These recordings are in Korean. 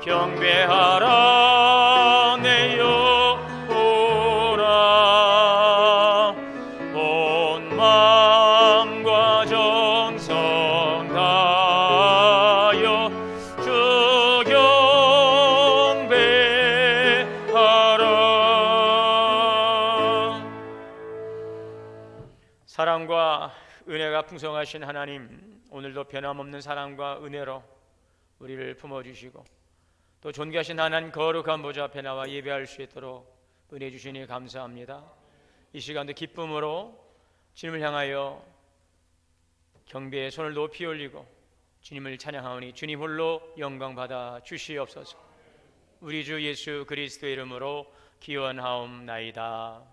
경배하라 내 영혼아. 온 마음과 정성 다하여 주 경배하라. 사랑과 은혜가 풍성하신 하나님, 오늘도 변함없는 사랑과 은혜로 우리를 품어주시고 또 존귀하신 하나님 거룩한 보좌 앞에 나와 예배할 수 있도록 은혜 주시니 감사합니다. 이 시간도 기쁨으로 주님을 향하여 경배의 손을 높이 올리고 주님을 찬양하오니 주님 홀로 영광 받아 주시옵소서. 우리 주 예수 그리스도의 이름으로 기원하옵나이다.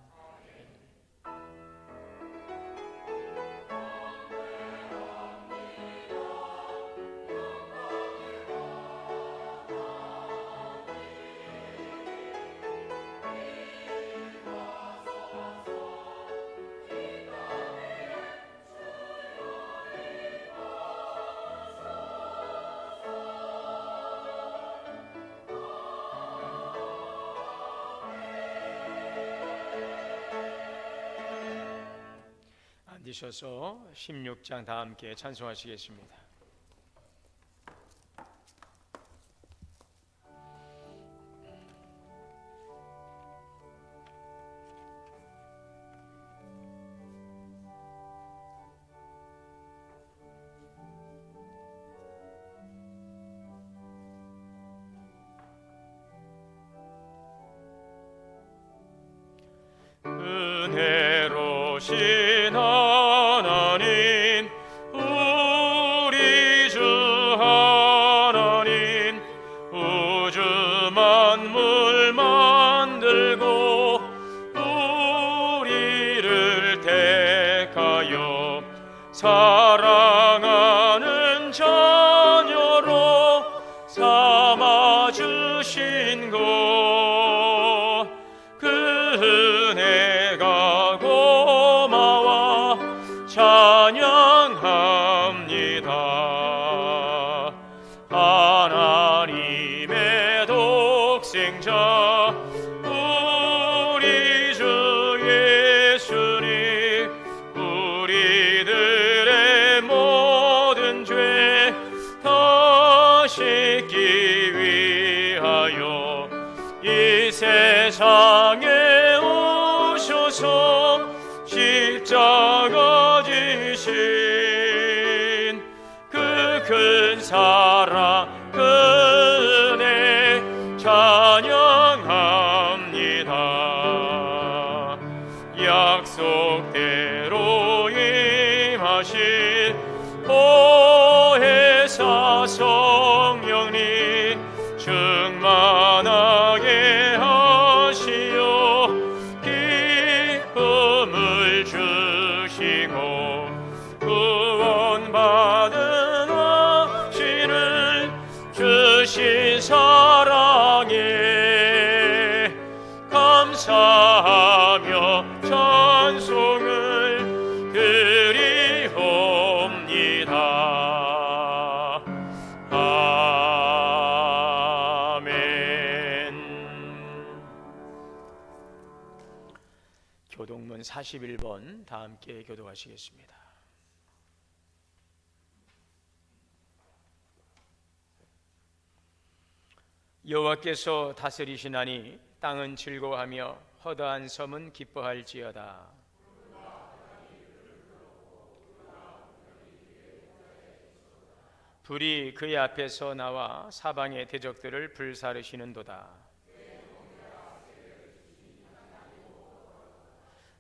앉으셔서 16장 다 함께 찬송하시겠습니다. 은혜로신 하나님, 우리 주 하나님, 우주 만물 만들고 우리를 택하여 사랑하는 자녀로 삼아주신 것, 은혜가 고마워 찬양합니다. 하나님의 독생자 우리 주 예수님, 우리들의 모든 죄 다 씻기 위하여 이 세상에 십자가 지신 그 큰 사랑 그 은혜 찬양합니다. 약속대로 임하실 보혜사 성령님 충만하게 하시어 기쁨을 주시고 구원받은 확신을 주신 사랑에 감사하며 찬송을 드리옵니다. 교동문 41번 다 함께 교독하시겠습니다. 여호와께서 다스리시나니 땅은 즐거워하며 허다한 섬은 기뻐할지어다. 불이 그의 앞에서 나와 사방의 대적들을 불사르시는도다.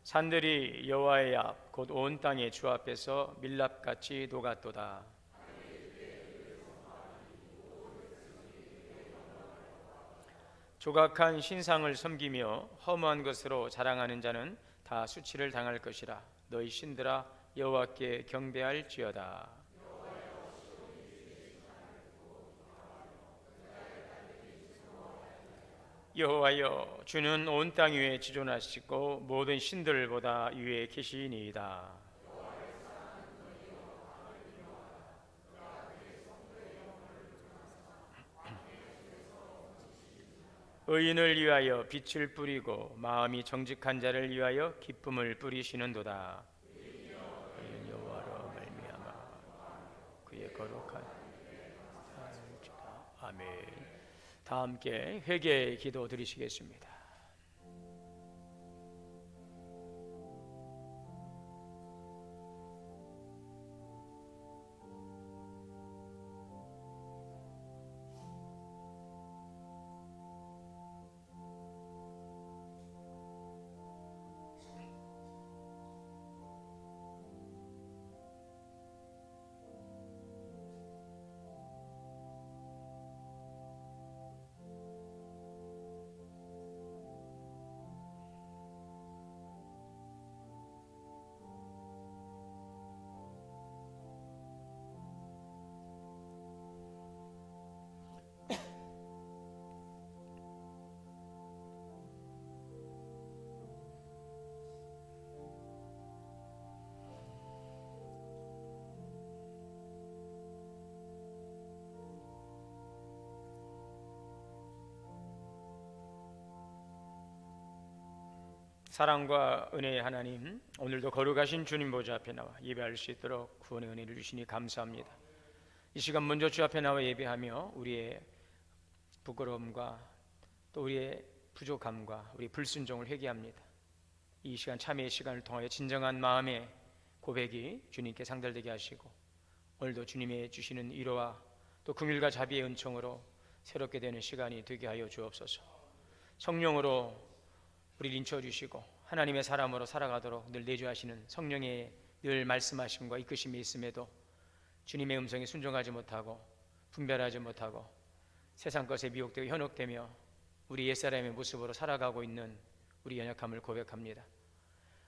산들이 여호와의 앞 곧 온 땅의 주 앞에서 밀랍같이 녹았도다. 조각한 신상을 섬기며 허무한 것으로 자랑하는 자는 다 수치를 당할 것이라. 너희 신들아 여호와께 경배할지어다. 여호와여, 주는 온 땅 위에 지존하시고 모든 신들보다 위에 계시니이다. 의인을 위하여 빛을 뿌리고 마음이 정직한 자를 위하여 기쁨을 뿌리시는도다. 의인 여호와로 말미암아 그의 거룩한 아멘. 다 함께 회개의 기도 드리시겠습니다. 사랑과 은혜의 하나님, 오늘도 거룩하신 주님 보좌 앞에 나와 예배할 수 있도록 구원의 은혜를 주시니 감사합니다. 이 시간 먼저 주 앞에 나와 예배하며 우리의 부끄러움과 또 우리의 부족함과 우리 불순종을 회개합니다. 이 시간 참회의 시간을 통하여 진정한 마음의 고백이 주님께 상달되게 하시고 오늘도 주님의 주시는 위로와 또 긍휼과 자비의 은총으로 새롭게 되는 시간이 되게 하여 주옵소서. 성령으로 우리를 인쳐주시고 하나님의 사람으로 살아가도록 늘 내주하시는 성령의 늘 말씀하심과 이끄심이 있음에도 주님의 음성에 순종하지 못하고 분별하지 못하고 세상 것에 미혹되고 현혹되며 우리 옛사람의 모습으로 살아가고 있는 우리 연약함을 고백합니다.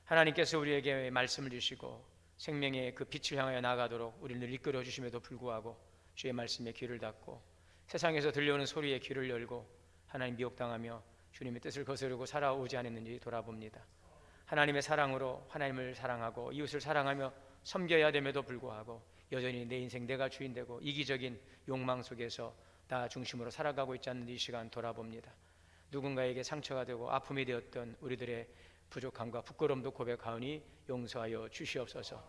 하나님께서 우리에게 말씀을 주시고 생명의 그 빛을 향하여 나아가도록 우리를 늘 이끌어 주심에도 불구하고 주의 말씀에 귀를 닫고 세상에서 들려오는 소리에 귀를 열고 하나님 미혹당하며 주님의 뜻을 거스르고 살아오지 않았는지 돌아봅니다. 하나님의 사랑으로 하나님을 사랑하고 이웃을 사랑하며 섬겨야 됨에도 불구하고 여전히 내 인생 내가 주인되고 이기적인 욕망 속에서 나 중심으로 살아가고 있지 않는지 이 시간 돌아봅니다. 누군가에게 상처가 되고 아픔이 되었던 우리들의 부족함과 부끄러움도 고백하오니 용서하여 주시옵소서.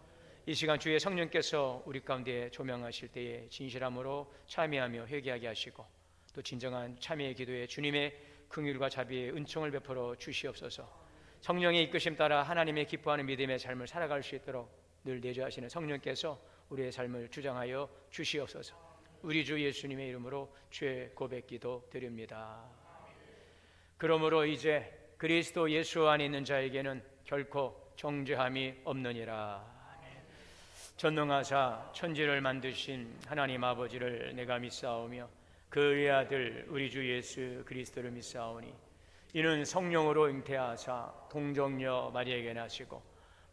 이 시간 주의 성령께서 우리 가운데 조명하실 때에 진실함으로 참여하며 회개하게 하시고 또 진정한 참여의 기도에 주님의 긍휼과 자비의 은총을 베풀어 주시옵소서. 성령의 이끄심 따라 하나님의 기뻐하는 믿음의 삶을 살아갈 수 있도록 늘 내주하시는 성령께서 우리의 삶을 주장하여 주시옵소서. 우리 주 예수님의 이름으로 죄 고백기도 드립니다. 그러므로 이제 그리스도 예수 안에 있는 자에게는 결코 정죄함이 없느니라. 전능하사 천지를 만드신 하나님 아버지를 내가 믿사오며 그의 아들 우리 주 예수 그리스도를 믿사오니 이는 성령으로 잉태하사 동정녀 마리아에게 나시고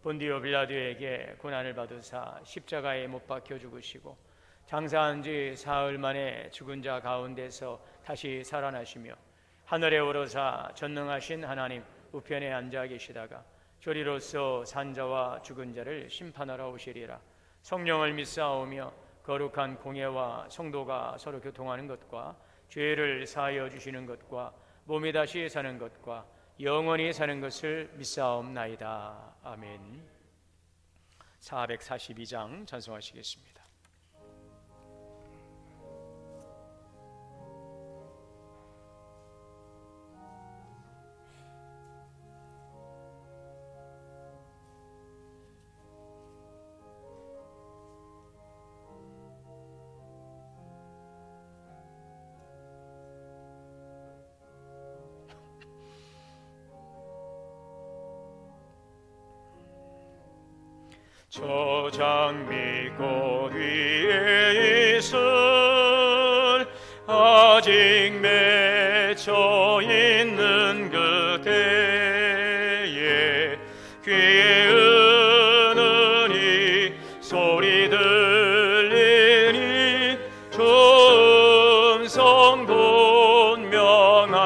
본디오 빌라도에게 고난을 받으사 십자가에 못 박혀 죽으시고 장사한 지 사흘 만에 죽은 자 가운데서 다시 살아나시며 하늘에 오르사 전능하신 하나님 우편에 앉아 계시다가 조리로서 산자와 죽은 자를 심판하러 오시리라. 성령을 믿사오며 거룩한 공예와 성도가 서로 교통하는 것과 죄를 사하여 주시는 것과 몸이 다시 사는 것과 영원히 사는 것을 믿사옵나이다. 아멘. 442장 찬송하시겠습니다. 저 장미꽃 위에 있을 아직 맺혀 있는 그때에 귀에 은은히 소리 들리니 주 음성 분명하다.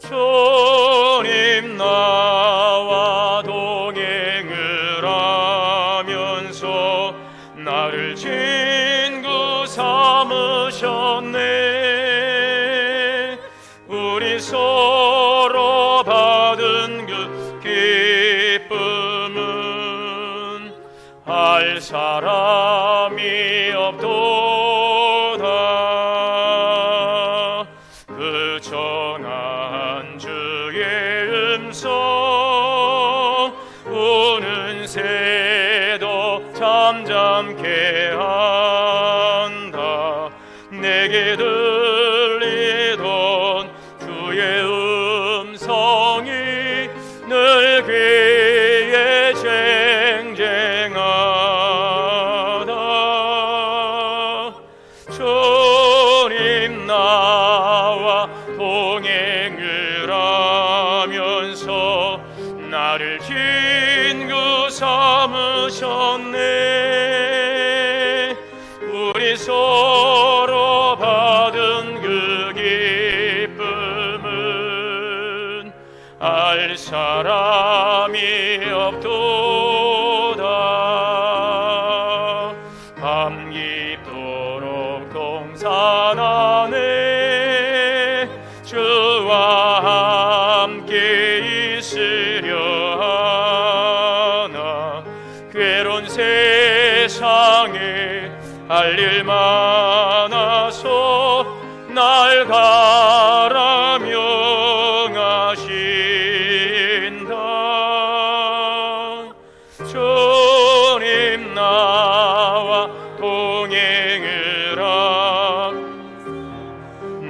주님 나와 동행을 하면서 나를 친구 삼으셨네. 내게 들리던 주의 음성이 늘 귀에 쟁쟁하다. 주님 나와 동행을 하면서 나를 친구 삼으셨네. 우리 서로 받은 그 기쁨은 알 사람이 없도다. 밤 깊도록 동산하네 주와 함께 있으려 하나. 괴로운 세상에 할 일 많아서 날 가라 명하신다. 주님 나와 동행을 하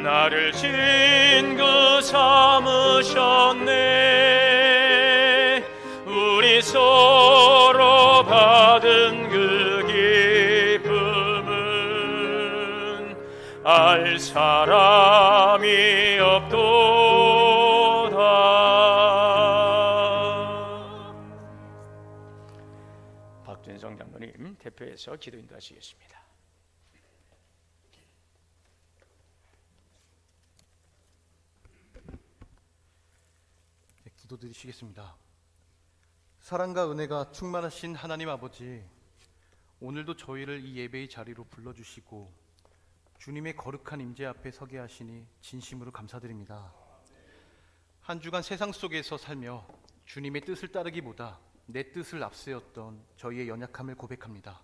나를 친구 삼으셨네. 우리 서로 받은 그 기쁨은 알 사람이 없도다. 박준성 장로님 대표해서 기도 인도하시겠습니다. 기도드리시겠습니다. 사랑과 은혜가 충만하신 하나님 아버지, 오늘도 저희를 이 예배의 자리로 불러주시고 주님의 거룩한 임재 앞에 서게 하시니 진심으로 감사드립니다. 한 주간 세상 속에서 살며 주님의 뜻을 따르기보다 내 뜻을 앞세웠던 저희의 연약함을 고백합니다.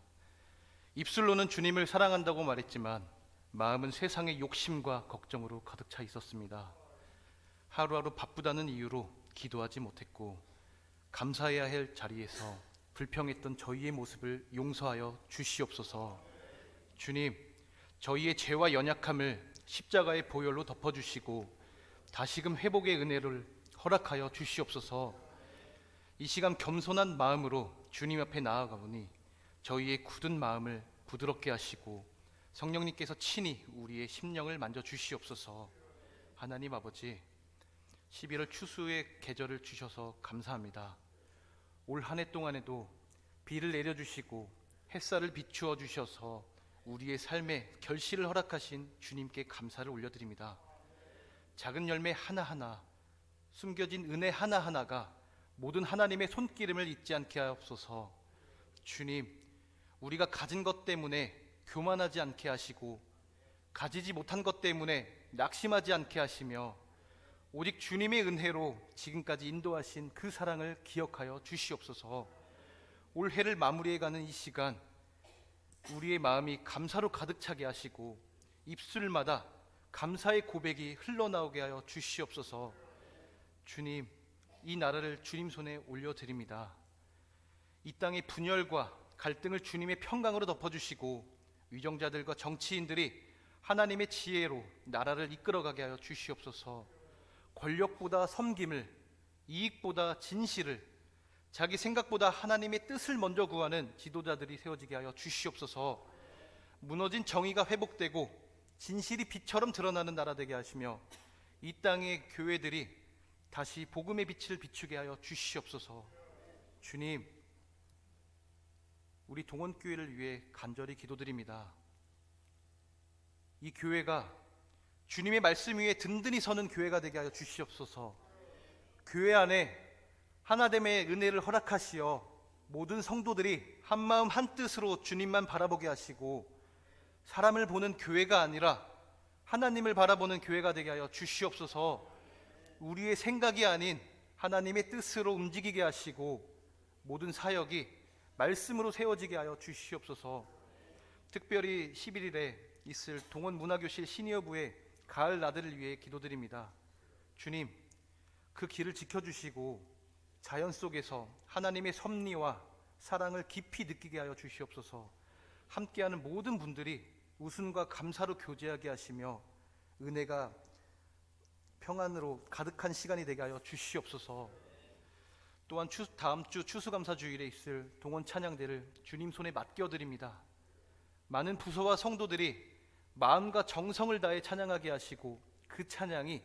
입술로는 주님을 사랑한다고 말했지만 마음은 세상의 욕심과 걱정으로 가득 차 있었습니다. 하루하루 바쁘다는 이유로 기도하지 못했고 감사해야 할 자리에서 불평했던 저희의 모습을 용서하여 주시옵소서. 주님, 저희의 죄와 연약함을 십자가의 보혈로 덮어주시고 다시금 회복의 은혜를 허락하여 주시옵소서. 이 시간 겸손한 마음으로 주님 앞에 나아가오니 저희의 굳은 마음을 부드럽게 하시고 성령님께서 친히 우리의 심령을 만져주시옵소서. 하나님 아버지, 11월 추수의 계절을 주셔서 감사합니다. 올 한 해 동안에도 비를 내려주시고 햇살을 비추어 주셔서 우리의 삶에 결실을 허락하신 주님께 감사를 올려드립니다. 작은 열매 하나하나, 숨겨진 은혜 하나하나가 모든 하나님의 손기름을 잊지 않게 하옵소서. 주님, 우리가 가진 것 때문에 교만하지 않게 하시고 가지지 못한 것 때문에 낙심하지 않게 하시며 오직 주님의 은혜로 지금까지 인도하신 그 사랑을 기억하여 주시옵소서. 올해를 마무리해가는 이 시간 우리의 마음이 감사로 가득 차게 하시고 입술마다 감사의 고백이 흘러나오게 하여 주시옵소서. 주님, 이 나라를 주님 손에 올려드립니다. 이 땅의 분열과 갈등을 주님의 평강으로 덮어주시고 위정자들과 정치인들이 하나님의 지혜로 나라를 이끌어가게 하여 주시옵소서. 권력보다 섬김을, 이익보다 진실을, 자기 생각보다 하나님의 뜻을 먼저 구하는 지도자들이 세워지게 하여 주시옵소서. 무너진 정의가 회복되고 진실이 빛처럼 드러나는 나라 되게 하시며 이 땅의 교회들이 다시 복음의 빛을 비추게 하여 주시옵소서. 주님, 우리 동원교회를 위해 간절히 기도드립니다. 이 교회가 주님의 말씀 위에 든든히 서는 교회가 되게 하여 주시옵소서. 교회 안에 하나됨의 은혜를 허락하시어 모든 성도들이 한마음 한뜻으로 주님만 바라보게 하시고 사람을 보는 교회가 아니라 하나님을 바라보는 교회가 되게 하여 주시옵소서. 우리의 생각이 아닌 하나님의 뜻으로 움직이게 하시고 모든 사역이 말씀으로 세워지게 하여 주시옵소서. 특별히 11일에 있을 동원문화교실 시니어부의 가을 나들을 위해 기도드립니다. 주님, 그 길을 지켜주시고 자연 속에서 하나님의 섭리와 사랑을 깊이 느끼게 하여 주시옵소서. 함께하는 모든 분들이 웃음과 감사로 교제하게 하시며 은혜가 평안으로 가득한 시간이 되게 하여 주시옵소서. 또한 다음 주 추수감사주일에 있을 동원 찬양대를 주님 손에 맡겨드립니다. 많은 부서와 성도들이 마음과 정성을 다해 찬양하게 하시고 그 찬양이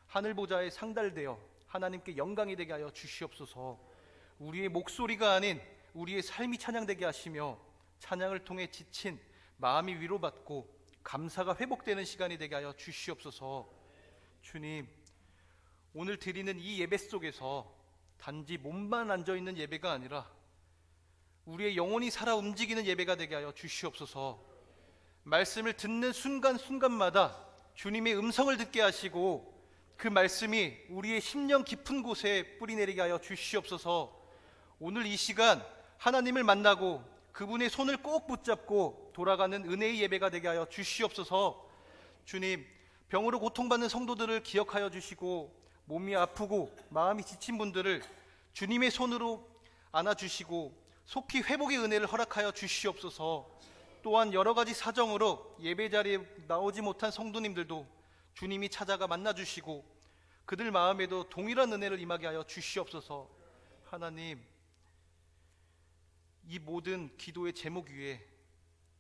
하늘 보좌에 상달되어 하나님께 영광이 되게 하여 주시옵소서. 우리의 목소리가 아닌 우리의 삶이 찬양되게 하시며 찬양을 통해 지친 마음이 위로받고 감사가 회복되는 시간이 되게 하여 주시옵소서. 주님, 오늘 드리는 이 예배 속에서 단지 몸만 앉아있는 예배가 아니라 우리의 영혼이 살아 움직이는 예배가 되게 하여 주시옵소서. 말씀을 듣는 순간순간마다 주님의 음성을 듣게 하시고 그 말씀이 우리의 심령 깊은 곳에 뿌리내리게 하여 주시옵소서. 오늘 이 시간 하나님을 만나고 그분의 손을 꼭 붙잡고 돌아가는 은혜의 예배가 되게 하여 주시옵소서. 주님, 병으로 고통받는 성도들을 기억하여 주시고 몸이 아프고 마음이 지친 분들을 주님의 손으로 안아주시고 속히 회복의 은혜를 허락하여 주시옵소서. 또한 여러 가지 사정으로 예배 자리에 나오지 못한 성도님들도 주님이 찾아가 만나주시고 그들 마음에도 동일한 은혜를 임하게 하여 주시옵소서. 하나님, 이 모든 기도의 제목 위에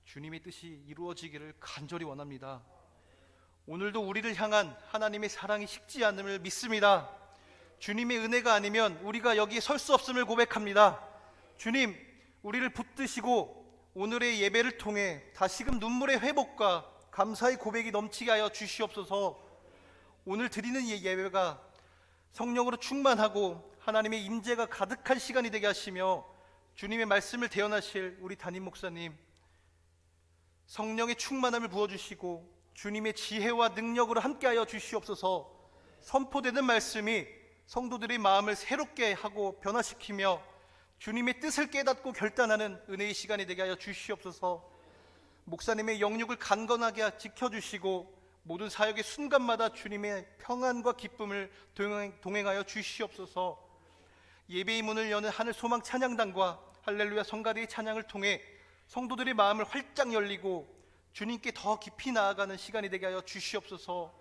주님의 뜻이 이루어지기를 간절히 원합니다. 오늘도 우리를 향한 하나님의 사랑이 식지 않음을 믿습니다. 주님의 은혜가 아니면 우리가 여기에 설 수 없음을 고백합니다. 주님, 우리를 붙드시고 오늘의 예배를 통해 다시금 눈물의 회복과 감사의 고백이 넘치게 하여 주시옵소서. 오늘 드리는 예배가 성령으로 충만하고 하나님의 임재가 가득한 시간이 되게 하시며 주님의 말씀을 대언하실 우리 담임 목사님, 성령의 충만함을 부어주시고 주님의 지혜와 능력으로 함께하여 주시옵소서. 선포되는 말씀이 성도들의 마음을 새롭게 하고 변화시키며 주님의 뜻을 깨닫고 결단하는 은혜의 시간이 되게 하여 주시옵소서. 목사님의 영육을 강건하게 지켜주시고 모든 사역의 순간마다 주님의 평안과 기쁨을 동행하여 주시옵소서. 예배의 문을 여는 하늘 소망 찬양단과 할렐루야 성가대의 찬양을 통해 성도들의 마음을 활짝 열리고 주님께 더 깊이 나아가는 시간이 되게 하여 주시옵소서.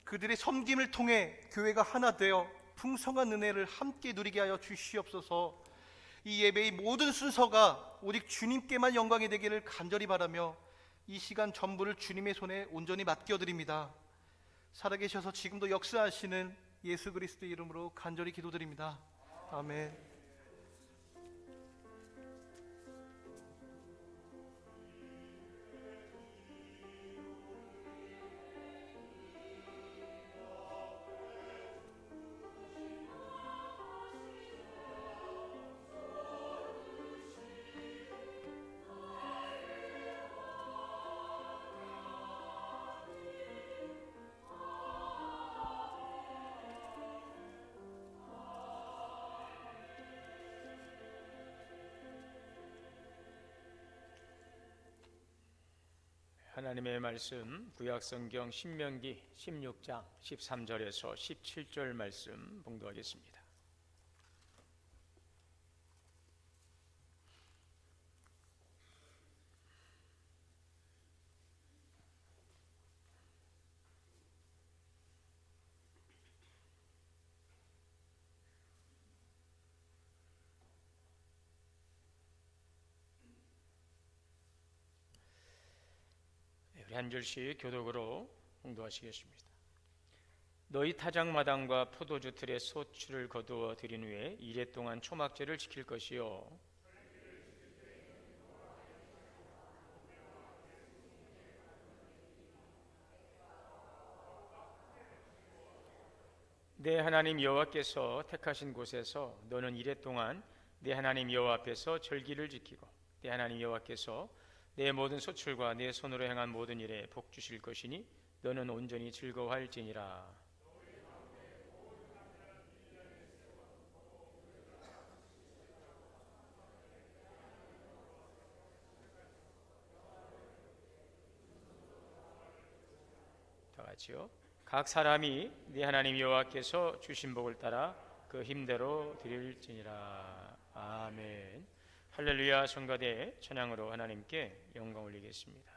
그들의 섬김을 통해 교회가 하나 되어 풍성한 은혜를 함께 누리게 하여 주시옵소서. 이 예배의 모든 순서가 오직 주님께만 영광이 되기를 간절히 바라며 이 시간 전부를 주님의 손에 온전히 맡겨드립니다. 살아계셔서 지금도 역사하시는 예수 그리스도의 이름으로 간절히 기도드립니다. 아멘. 하나님의 말씀 구약성경 신명기 16장 13절에서 17절 말씀 봉독하겠습니다. 우리 한 절씩 교독으로 봉독하시겠습니다. 너희 타작마당과 포도주 틀에 소출을 거두어 들인 후에 이레 동안 초막제를 지킬 것이요 내 하나님 여호와께서 택하신 곳에서 너는 이레 동안 내 하나님 여호와 앞에서 절기를 지키고 내 하나님 여호와께서 내 모든 소출과 내 손으로 행한 모든 일에 복 주실 것이니 너는 온전히 즐거워할지니라. 다 같이요. 각 사람이 네 하나님 여호와께서 주신 복을 따라 그 힘대로 드릴지니라. 아멘. 할렐루야. 성가대 찬양으로 하나님께 영광 올리겠습니다.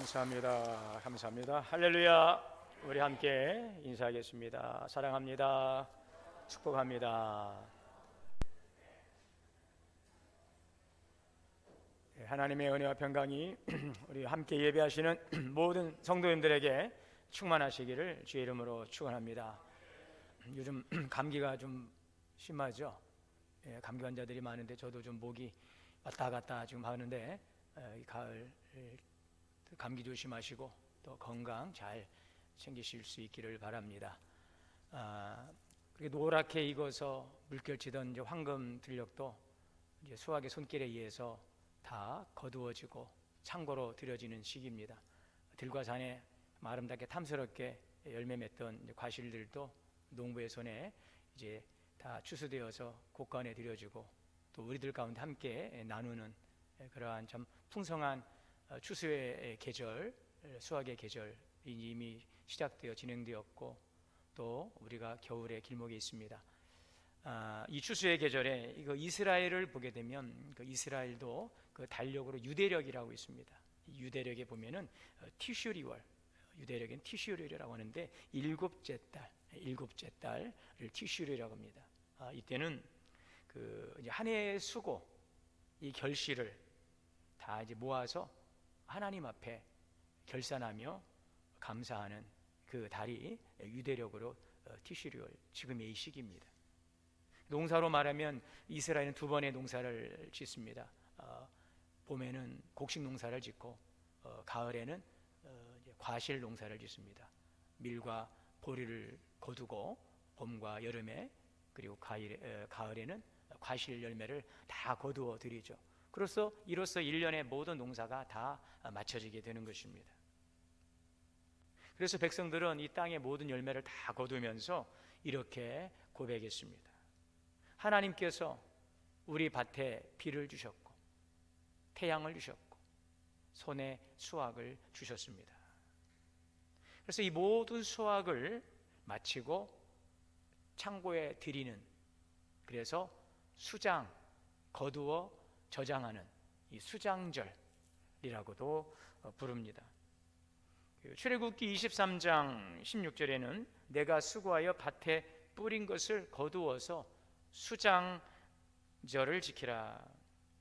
감사합니다. 감사합니다. 할렐루야. 우리 함께 인사하겠습니다. 사랑합니다. 축복합니다. 하나님의 은혜와 평강이 우리 함께 예배하시는 모든 성도님들에게 충만하시기를 주의 이름으로 축원합니다. 요즘 감기가 좀 심하죠. 감기 환자들이 많은데 저도 좀 목이 왔다 갔다 지금 하는데 이 가을 감기 조심하시고 또 건강 잘 챙기실 수 있기를 바랍니다. 그렇게 노랗게 익어서 물결치던 이제 황금 들녘도 이제 수확의 손길에 의해서 다 거두어지고 창고로 들여지는 시기입니다. 들과 산에 아름답게 탐스럽게 열매 맺던 과실들도 농부의 손에 이제 다 추수되어서 곳간에 들여지고 또 우리들 가운데 함께 나누는 그러한 참 풍성한 추수의 계절, 수확의 계절이 이미 시작되어 진행되었고 또 우리가 겨울의 길목에 있습니다. 이 추수의 계절에 이거 이스라엘을 보게 되면 그 이스라엘도 그 달력으로 유대력이라고 있습니다. 이 유대력에 보면은 티슈리월, 유대력은 티슈리라고 하는데 일곱째 달을 티슈리라고 합니다. 이때는 그 이제 한 해의 수고, 이 결실을 다 이제 모아서 하나님 앞에 결산하며 감사하는 그 달이 유대력으로 티슈리월, 지금의 이 시기입니다. 농사로 말하면 이스라엘은 두 번의 농사를 짓습니다. 봄에는 곡식 농사를 짓고 가을에는 이제 과실 농사를 짓습니다. 밀과 보리를 거두고 봄과 여름에 그리고 가을에는 과실 열매를 다 거두어 드리죠. 이로써 1년의 모든 농사가 다 마쳐지게 되는 것입니다. 그래서 백성들은 이 땅의 모든 열매를 다 거두면서 이렇게 고백했습니다. 하나님께서 우리 밭에 비를 주셨고 태양을 주셨고 손에 수확을 주셨습니다. 그래서 이 모든 수확을 마치고 창고에 드리는, 그래서 수장, 거두어 저장하는 이 수장절이라고도 부릅니다. 출애굽기 23장 16절에는 내가 수고하여 밭에 뿌린 것을 거두어서 수장절을 지키라,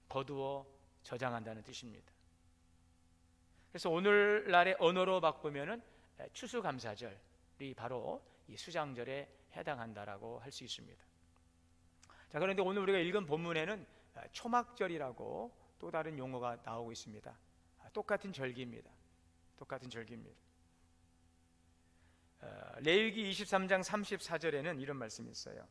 거두어 저장한다는 뜻입니다. 그래서 오늘날의 언어로 바꾸면은 추수감사절이 바로 이 수장절에 해당한다라고 할 수 있습니다. 자, 그런데 오늘 우리가 읽은 본문에는 초막절이라고 또 다른 용어가 나오고 있습니다. 똑같은 절기입니다. 레위기 23장 34절에는 이런 말씀이 있어요.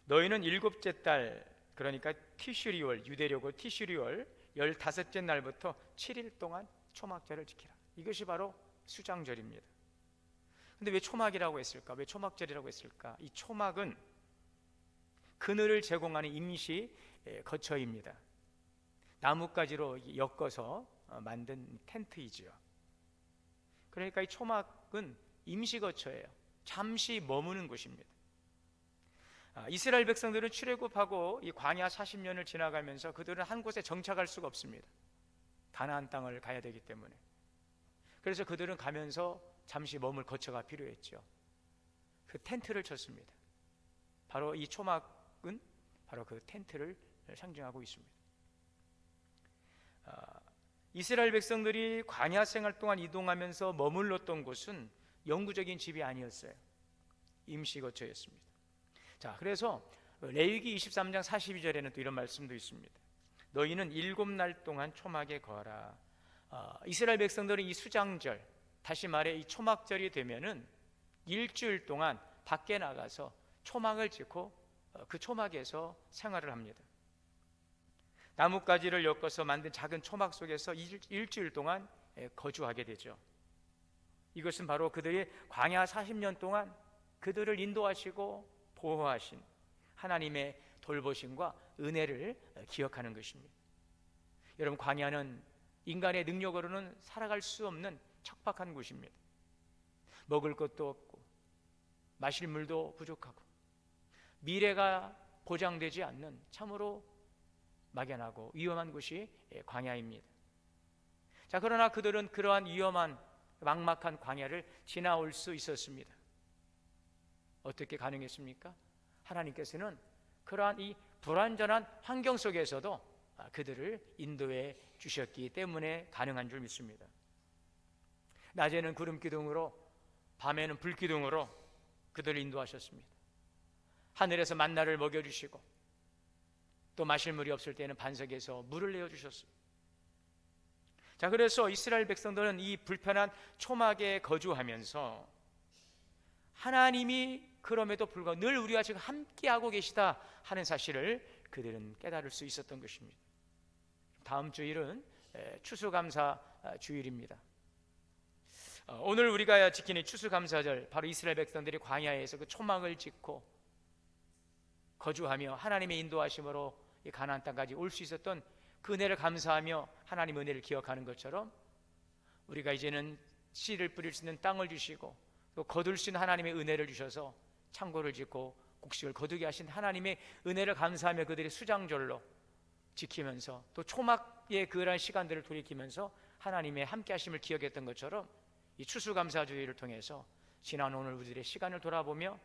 너희는 일곱째 달, 그러니까 티슈리월, 유대력으로 티슈리월 15째 날부터 7일 동안 초막절을 지키라. 이것이 바로 수장절입니다. 근데 왜 초막이라고 했을까? 왜 초막절이라고 했을까? 이 초막은 그늘을 제공하는 임시 거처입니다. 나뭇가지로 엮어서 만든 텐트이지요. 그러니까 이 초막은 임시 거처예요. 잠시 머무는 곳입니다. 이스라엘 백성들은 출애굽하고 이 광야 40년을 지나가면서 그들은 한 곳에 정착할 수가 없습니다. 가나안 땅을 가야 되기 때문에. 그래서 그들은 가면서 잠시 머물 거처가 필요했죠. 그 텐트를 쳤습니다. 바로 이 초막은 바로 그 텐트를 상징하고 있습니다. 이스라엘 백성들이 광야 생활 동안 이동하면서 머물렀던 곳은 영구적인 집이 아니었어요. 임시 거처였습니다. 자, 그래서 레위기 23장 42절에는 또 이런 말씀도 있습니다. 너희는 7날 동안 초막에 거하라. 이스라엘 백성들은 이 수장절, 다시 말해 이 초막절이 되면은 일주일 동안 밖에 나가서 초막을 짓고 그 초막에서 생활을 합니다. 나뭇가지를 엮어서 만든 작은 초막 속에서 일주일 동안 거주하게 되죠. 이것은 바로 그들이 광야 40년 동안 그들을 인도하시고 보호하신 하나님의 돌보심과 은혜를 기억하는 것입니다. 여러분, 광야는 인간의 능력으로는 살아갈 수 없는 척박한 곳입니다. 먹을 것도 없고 마실 물도 부족하고 미래가 보장되지 않는 참으로 막연하고 위험한 곳이 광야입니다. 자, 자, 그러나 그들은 그러한 위험한 막막한 광야를 지나올 수 있었습니다. 어떻게 가능했습니까? 하나님께서는 그러한 이 불완전한 환경 속에서도 그들을 인도해 주셨기 때문에 가능한 줄 믿습니다. 낮에는 구름 기둥으로, 밤에는 불 기둥으로 그들을 인도하셨습니다. 하늘에서 만나를 먹여주시고, 또 마실 물이 없을 때는 반석에서 물을 내어주셨습니다. 자, 그래서 이스라엘 백성들은 이 불편한 초막에 거주하면서 하나님이 그럼에도 불구하고 늘 우리와 지금 함께하고 계시다 하는 사실을 그들은 깨달을 수 있었던 것입니다. 다음 주일은 추수감사 주일입니다. 오늘 우리가 지키는 추수감사절, 바로 이스라엘 백성들이 광야에서 그 초막을 짓고 거주하며 하나님의 인도하심으로 이 가나안 땅까지 올 수 있었던 그 은혜를 감사하며 하나님의 은혜를 기억하는 것처럼, 우리가 이제는 씨를 뿌릴 수 있는 땅을 주시고 또 거둘 수 있는 하나님의 은혜를 주셔서 창고를 짓고 곡식을 거두게 하신 하나님의 은혜를 감사하며 그들의 수장절로 지키면서, 또 초막의 그러한 시간들을 돌이키면서 하나님의 함께 하심을 기억했던 것처럼, 이 추수감사주의를 통해서 지난 오늘 우리들의 시간을 돌아보며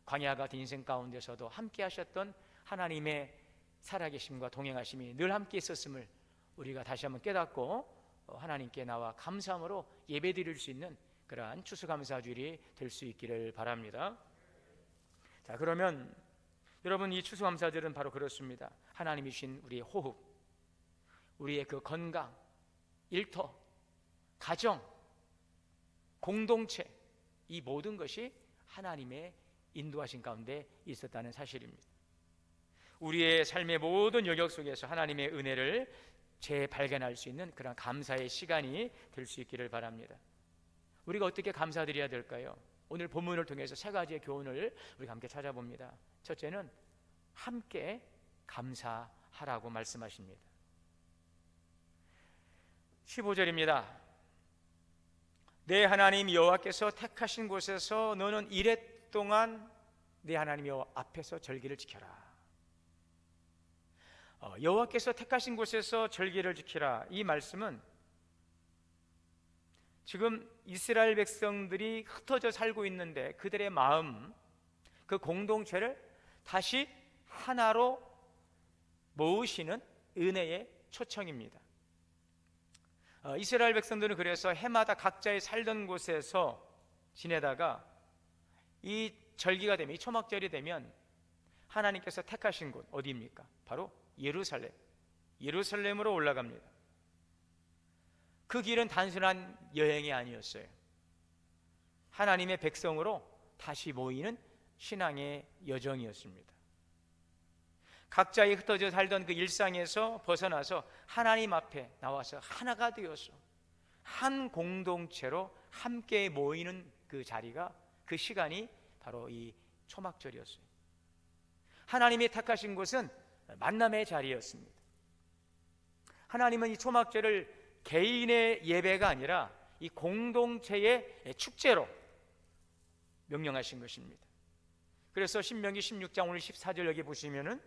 광야 같은 인생 가운데서도 함께 하셨던 하나님의 살아계심과 동행하심이 늘 함께 있었음을 우리가 다시 한번 깨닫고 하나님께 나와 감사함으로 예배드릴 수 있는 그러한 추수감사주일이 될 수 있기를 바랍니다. 자, 그러면 여러분, 이 추수감사절은 바로 그렇습니다. 하나님이 주신 우리의 호흡, 우리의 그 건강, 일터, 가정, 공동체, 이 모든 것이 하나님의 인도하신 가운데 있었다는 사실입니다. 우리의 삶의 모든 영역 속에서 하나님의 은혜를 재발견할 수 있는 그런 감사의 시간이 될 수 있기를 바랍니다. 우리가 어떻게 감사드려야 될까요? 오늘 본문을 통해서 세 가지의 교훈을 우리가 함께 찾아봅니다. 첫째는 함께 감사하라고 말씀하십니다. 15절입니다. 내 하나님 여호와께서 택하신 곳에서 너는 이랫 동안 내 하나님 여호와 앞에서 절기를 지켜라. 여호와께서 택하신 곳에서 절기를 지키라, 이 말씀은 지금 이스라엘 백성들이 흩어져 살고 있는데 그들의 마음, 그 공동체를 다시 하나로 모으시는 은혜의 초청입니다. 이스라엘 백성들은 그래서 해마다 각자의 살던 곳에서 지내다가 이 절기가 되면, 이 초막절이 되면 하나님께서 택하신 곳 어디입니까? 바로 예루살렘으로 올라갑니다. 그 길은 단순한 여행이 아니었어요. 하나님의 백성으로 다시 모이는 신앙의 여정이었습니다. 각자의 흩어져 살던 그 일상에서 벗어나서 하나님 앞에 나와서 하나가 되어서 한 공동체로 함께 모이는 그 자리가, 그 시간이 바로 이 초막절이었어요. 하나님이 택하신 곳은 만남의 자리였습니다. 하나님은 이 초막절을 개인의 예배가 아니라 이 공동체의 축제로 명령하신 것입니다. 그래서 신명기 16장 오늘 14절 여기 보시면은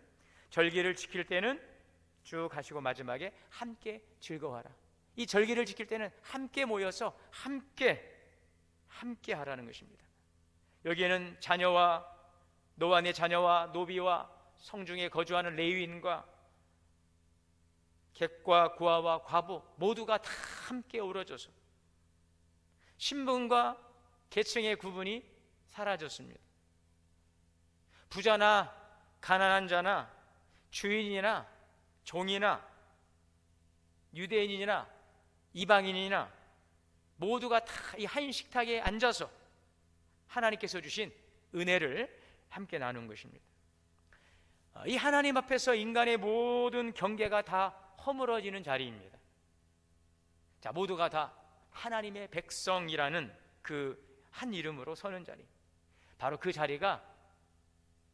절기를 지킬 때는 쭉 가시고 마지막에 함께 즐거워하라. 이 절기를 지킬 때는 함께 모여서 함께 하라는 것입니다. 여기에는 자녀와 너와 내 자녀와 노비와 성중에 거주하는 레위인과 객과 구하와 과부 모두가 다 함께 어우러져서 신분과 계층의 구분이 사라졌습니다. 부자나 가난한 자나 주인이나 종이나 유대인이나 이방인이나 모두가 다 이 한 식탁에 앉아서 하나님께서 주신 은혜를 함께 나눈 것입니다. 이 하나님 앞에서 인간의 모든 경계가 다 허물어지는 자리입니다. 자, 모두가 다 하나님의 백성이라는 그 한 이름으로 서는 자리, 바로 그 자리가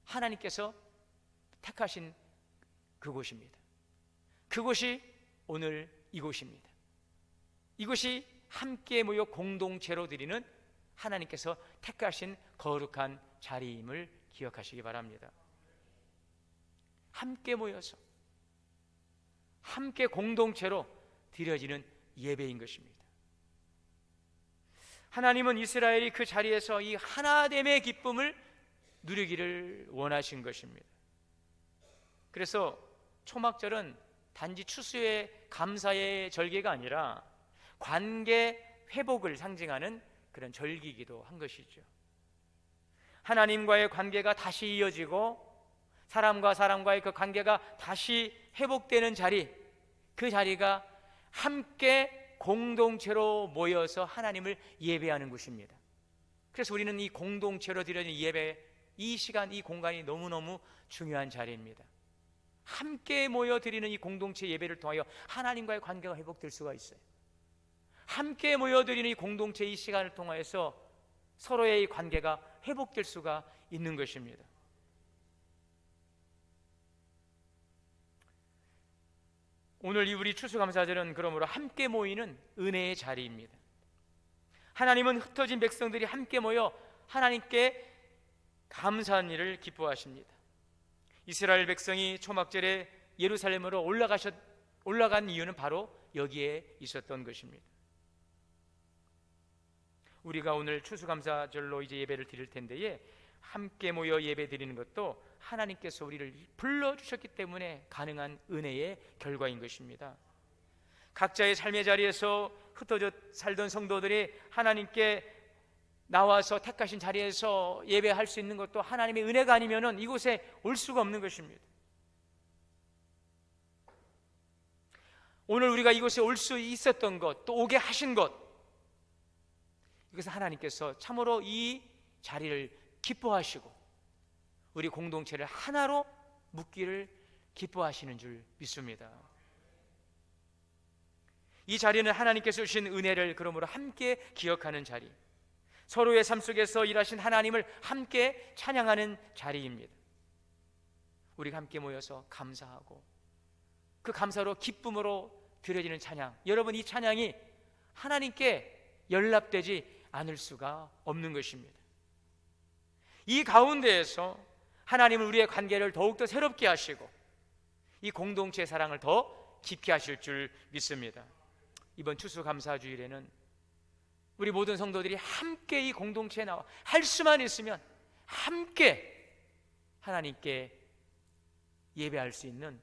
하나님께서 택하신 그곳입니다. 그곳이 오늘 이곳입니다. 이곳이 함께 모여 공동체로 드리는 하나님께서 택하신 거룩한 자리임을 기억하시기 바랍니다. 함께 모여서 함께 공동체로 드려지는 예배인 것입니다. 하나님은 이스라엘이 그 자리에서 이 하나됨의 기쁨을 누리기를 원하신 것입니다. 그래서 초막절은 단지 추수의 감사의 절기가 아니라 관계 회복을 상징하는 그런 절기이기도 한 것이죠. 하나님과의 관계가 다시 이어지고 사람과 사람과의 그 관계가 다시 회복되는 자리, 그 자리가 함께 공동체로 모여서 하나님을 예배하는 곳입니다. 그래서 우리는 이 공동체로 드려진 예배, 이 시간, 이 공간이 너무너무 중요한 자리입니다. 함께 모여 드리는 이 공동체 예배를 통하여 하나님과의 관계가 회복될 수가 있어요. 함께 모여 드리는 이 공동체 이 시간을 통하여서 서로의 이 관계가 회복될 수가 있는 것입니다. 오늘 이 우리 추수감사절은 그러므로 함께 모이는 은혜의 자리입니다. 하나님은 흩어진 백성들이 함께 모여 하나님께 감사한 일을 기뻐하십니다. 이스라엘 백성이 초막절에 예루살렘으로 올라간 이유는 바로 여기에 있었던 것입니다. 우리가 오늘 추수감사절로 이제 예배를 드릴 텐데에 함께 모여 예배 드리는 것도 하나님께서 우리를 불러주셨기 때문에 가능한 은혜의 결과인 것입니다. 각자의 삶의 자리에서 흩어져 살던 성도들이 하나님께 나와서 택하신 자리에서 예배할 수 있는 것도 하나님의 은혜가 아니면 이곳에 올 수가 없는 것입니다. 오늘 우리가 이곳에 올 수 있었던 것, 또 오게 하신 것, 이것은 하나님께서 참으로 이 자리를 기뻐하시고 우리 공동체를 하나로 묶기를 기뻐하시는 줄 믿습니다. 이 자리는 하나님께서 주신 은혜를 그러므로 함께 기억하는 자리, 서로의 삶 속에서 일하신 하나님을 함께 찬양하는 자리입니다. 우리가 함께 모여서 감사하고 그 감사로 기쁨으로 드려지는 찬양, 여러분 이 찬양이 하나님께 연락되지 않을 수가 없는 것입니다. 이 가운데에서 하나님은 우리의 관계를 더욱더 새롭게 하시고 이 공동체의 사랑을 더 깊게 하실 줄 믿습니다. 이번 추수감사주일에는 우리 모든 성도들이 함께 이 공동체에 나와 할 수만 있으면 함께 하나님께 예배할 수 있는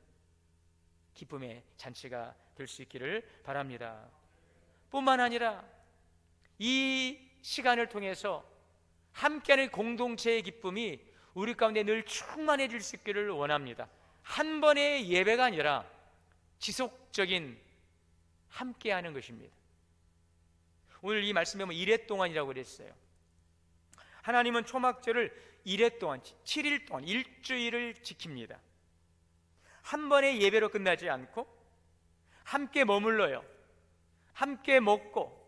기쁨의 잔치가 될 수 있기를 바랍니다. 뿐만 아니라 이 시간을 통해서 함께하는 공동체의 기쁨이 우리 가운데 늘 충만해질 수 있기를 원합니다. 한 번의 예배가 아니라 지속적인 함께하는 것입니다. 오늘 이 말씀에 보면 이래 동안이라고 그랬어요. 하나님은 초막절을 이래 동안 7일 동안 일주일을 지킵니다. 한 번의 예배로 끝나지 않고 함께 머물러요. 함께 먹고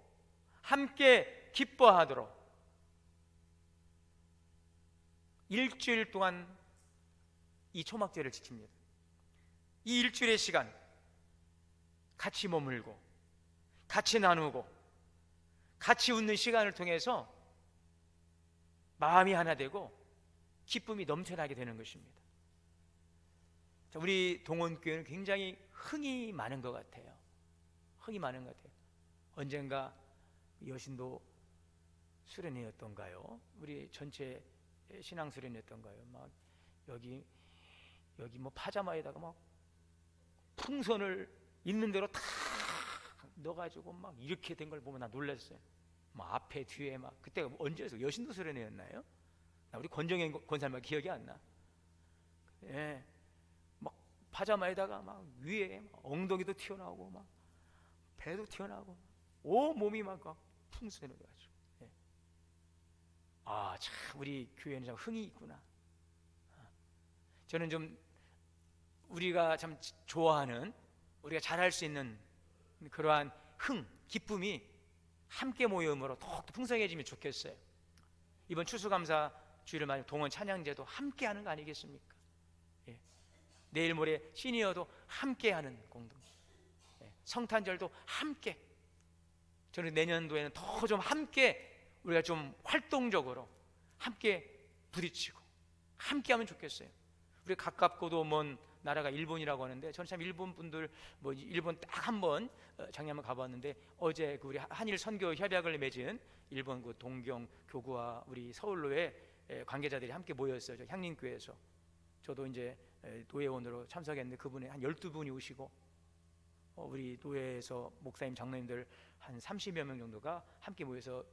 함께 기뻐하도록 일주일 동안 이 초막절을 지킵니다. 이 일주일의 시간 같이 머물고 같이 나누고 같이 웃는 시간을 통해서 마음이 하나 되고 기쁨이 넘쳐나게 되는 것입니다. 우리 동원교회는 굉장히 흥이 많은 것 같아요. 흥이 많은 것 같아요. 언젠가 여신도 수련회였던가요? 우리 전체 신앙 수련회였던가요? 막 여기 뭐 파자마에다가 막 풍선을 있는 대로 다 넣어가지고 막 이렇게 된 걸 보면 나 놀랐어요. 막 앞에 뒤에 막 그때가 언제였어? 여신도 수련회였나요? 나 우리 권정현 권사님 기억이 안 나. 예, 막 파자마에다가 막 위에 막 엉덩이도 튀어나오고 막 배도 튀어나오고 온 몸이 막 풍선을 가지고. 예. 아, 참 우리 교회는 참 흥이 있구나. 저는 좀 우리가 참 좋아하는, 우리가 잘할 수 있는 그러한 흥, 기쁨이 함께 모임으로 더욱더 풍성해지면 좋겠어요. 이번 추수감사 주일을 맞은 동원 찬양제도 함께 하는 거 아니겠습니까? 예. 내일 모레 시니어도 함께 하는 공동, 예. 성탄절도 함께. 저는 내년도에는 더 좀 함께 우리가 좀 활동적으로 함께 부딪히고 함께 하면 좋겠어요. 우리 가깝고도 먼 나라가 일본이라고 하는데, 저는 참 일본 분들 뭐 일본 딱 한 번 작년 한번 가봤는데, 어제 그 우리 한일 선교 협약을 맺은 일본 그 동경 교구와 우리 서울로의 관계자들이 함께 모였어요. 저 향림교회에서. 저도 이제 노예원으로 참석했는데 그분이 한 12분이 오시고, 우리 노예에서 목사님 장로님들 한 30여 명 정도가 함께 모여서